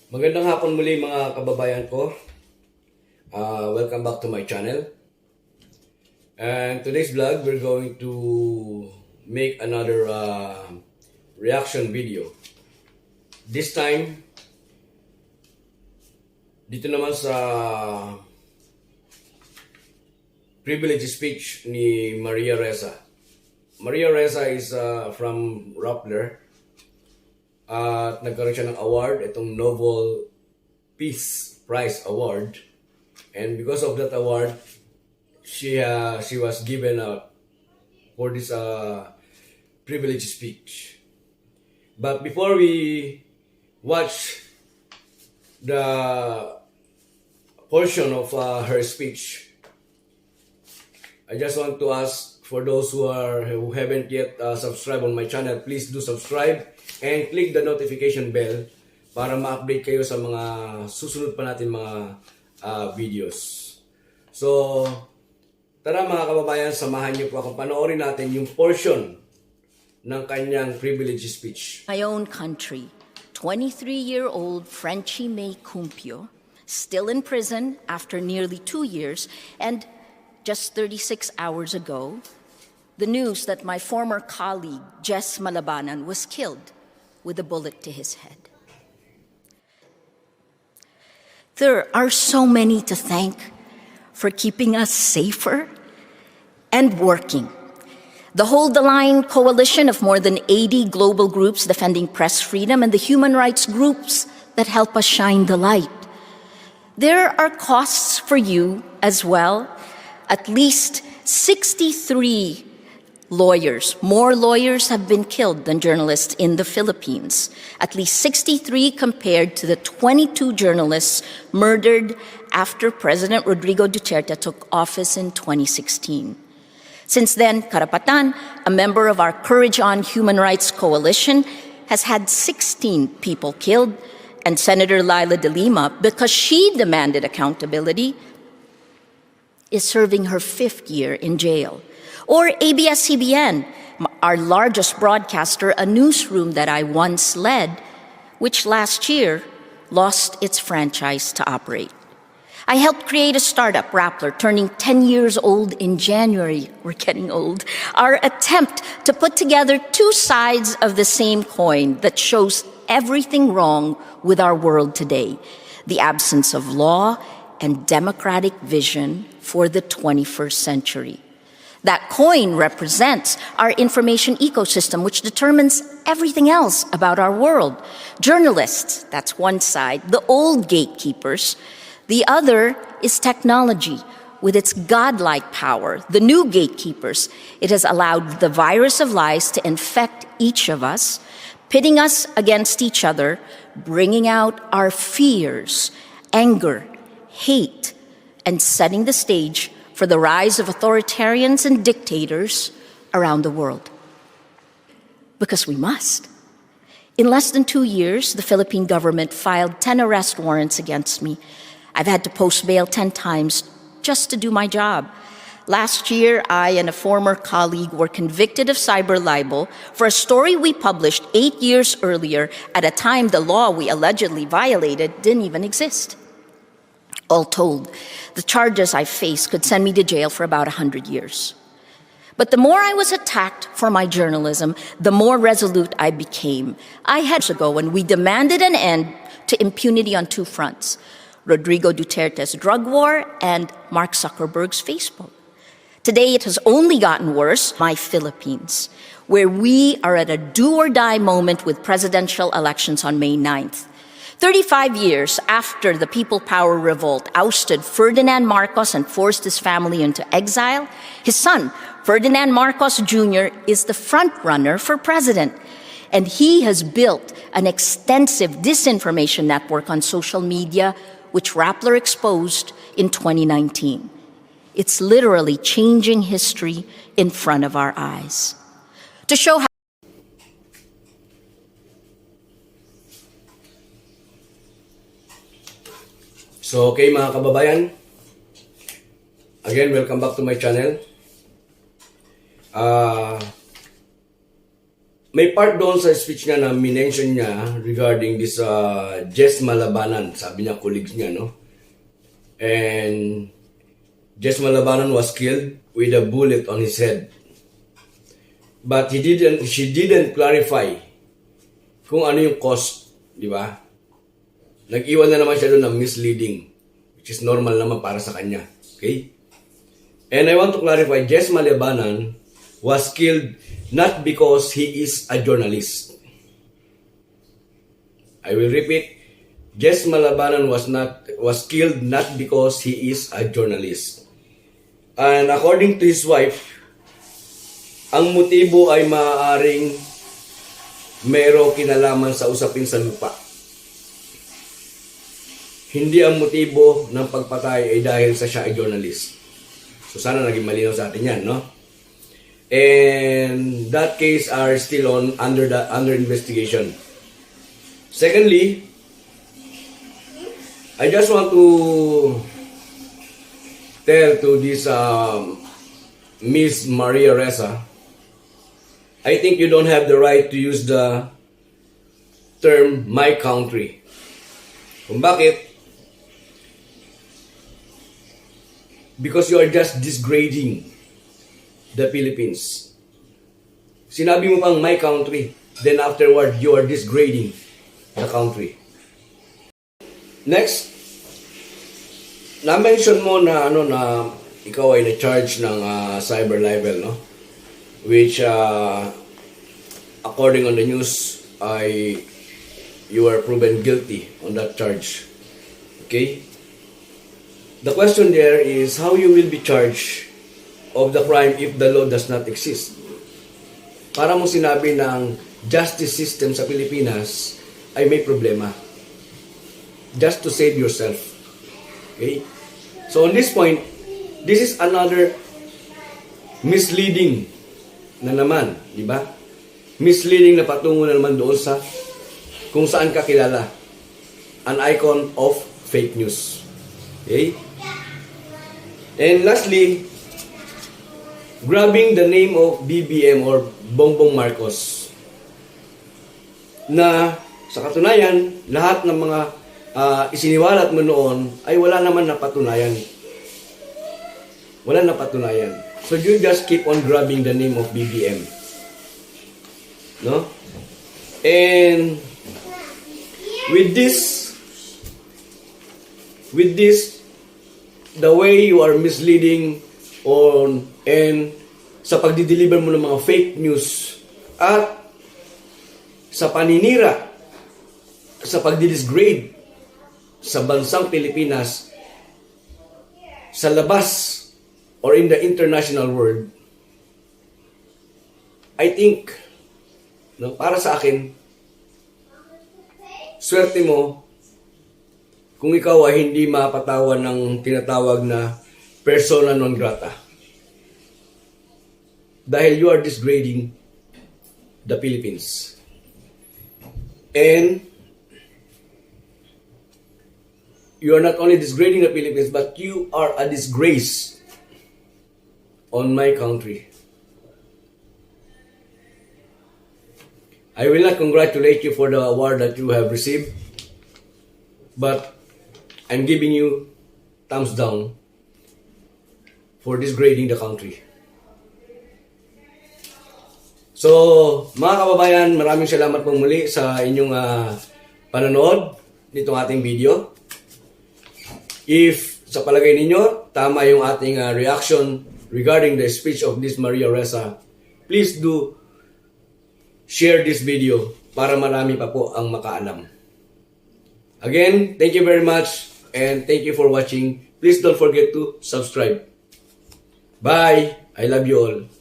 Magandang hapon muli mga kababayan ko. Welcome back to my channel. And today's vlog, we're going to make another reaction video. This time, dito naman sa privilege speech ni Maria Ressa. Maria Ressa is from Rappler. At nagkaroon siya ng award, itong Nobel Peace Prize Award. And because of that award, she was given out for this privilege speech. But before we watch the portion of her speech, I just want to ask for those who haven't yet subscribed on my channel, please do subscribe and click the notification bell para ma-update kayo sa mga susunod pa natin mga videos. So, tara mga kababayan, samahan niyo po akong panoorin natin yung portion ng kanyang privilege speech. My own country, 23-year-old Frenchie May Cumpio, still in prison after nearly 2 years, and just 36 hours ago, the news that my former colleague, Jess Malabanan, was killed with a bullet to his head. There are so many to thank for keeping us safer and working. The Hold the Line coalition of more than 80 global groups defending press freedom and the human rights groups that help us shine the light. There are costs for you as well. At least 63 more lawyers have been killed than journalists in the Philippines. At least 63 compared to the 22 journalists murdered after President Rodrigo Duterte took office in 2016. Since then, Karapatan, a member of our Courage on Human Rights Coalition, has had 16 people killed, and Senator Laila de Lima, because she demanded accountability, is serving her 5th year in jail. Or ABS-CBN, our largest broadcaster, a newsroom that I once led, which last year lost its franchise to operate. I helped create a startup, Rappler, turning 10 years old in January. We're getting old. Our attempt to put together two sides of the same coin that shows everything wrong with our world today: the absence of law and democratic vision for the 21st century. That coin represents our information ecosystem, which determines everything else about our world. Journalists, that's one side, the old gatekeepers. The other is technology, with its godlike power, the new gatekeepers. It has allowed the virus of lies to infect each of us, pitting us against each other, bringing out our fears, anger, hate, and setting the stage for the rise of authoritarians and dictators around the world. Because we must. In less than 2 years, the Philippine government filed 10 arrest warrants against me. I've had to post bail 10 times just to do my job. Last year, I and a former colleague were convicted of cyber libel for a story we published 8 years earlier at a time the law we allegedly violated didn't even exist. All told, the charges I faced could send me to jail for about 100 years. But the more I was attacked for my journalism, the more resolute I became. I had ago when we demanded an end to impunity on two fronts: Rodrigo Duterte's drug war and Mark Zuckerberg's Facebook. Today, it has only gotten worse, my Philippines, where we are at a do-or-die moment with presidential elections on May 9th. 35 years after the People Power Revolt ousted Ferdinand Marcos and forced his family into exile, his son, Ferdinand Marcos Jr., is the front-runner for president. And he has built an extensive disinformation network on social media, which Rappler exposed in 2019. It's literally changing history in front of our eyes. To show how So, okay mga kababayan, again, welcome back to my channel. may part doon sa speech niya na minention niya regarding this Jess Malabanan. Sabi niya, colleagues niya, no? And Jess Malabanan was killed with a bullet on his head. But she didn't clarify kung ano yung cause, di ba? Nag-iwan na naman siya doon ng misleading, which is normal naman para sa kanya. Okay? And I want to clarify, Jess Malabanan was killed not because he is a journalist. I will repeat, Jess Malabanan was killed not because he is a journalist. And according to his wife, ang motibo ay maaaring mayroong kinalaman sa usapin sa lupa. Hindi ang motibo ng pagpatay ay dahil sa siya ay journalist. So sana naging malinaw sa atin yan, no? And that case are still under investigation. Secondly, I just want to tell to this Miss Maria RESSA, I think you don't have the right to use the term my country. Kung bakit? Because you are just disgrading the Philippines. Sinabi mo pang my country, then afterward you are disgrading the country. Next, na-mention mo na na ikaw ay na-charge ng cyber libel, no? Which according on the news you are proven guilty on that charge. Okay? The question there is how you will be charged of the crime if the law does not exist. Para mo sinabi ng justice system sa Pilipinas ay may problema. Just to save yourself. Okay? So on this point, this is another misleading na naman, di ba? Misleading na patungo na naman doon sa kung saan ka kilala. An icon of fake news. Okay? And lastly, grabbing the name of BBM or Bongbong Marcos na sa katunayan, lahat ng mga isiniwalat mo noon ay wala naman napatunayan. Wala napatunayan. So you just keep on grabbing the name of BBM. No? And with this, the way you are misleading and sa pagdi-deliver mo ng mga fake news at sa paninira sa pagdi-disgrade sa bansang Pilipinas sa labas or in the international world, I think, no, para sa akin, swerte mo kung ikaw ay hindi mapatawan ng tinatawag na persona non grata. Dahil you are disgrading the Philippines. And you are not only disgrading the Philippines, but you are a disgrace on my country. I will not congratulate you for the award that you have received, but I'm giving you thumbs down for disgrading the country. So, mga kababayan, maraming salamat po muli sa inyong panonood nitong ating video. If sa palagay ninyo, tama yung ating reaction regarding the speech of this Maria RESSA, please do share this video para marami pa po ang makaalam. Again, thank you very much and thank you for watching. Please don't forget to subscribe. Bye! I love you all.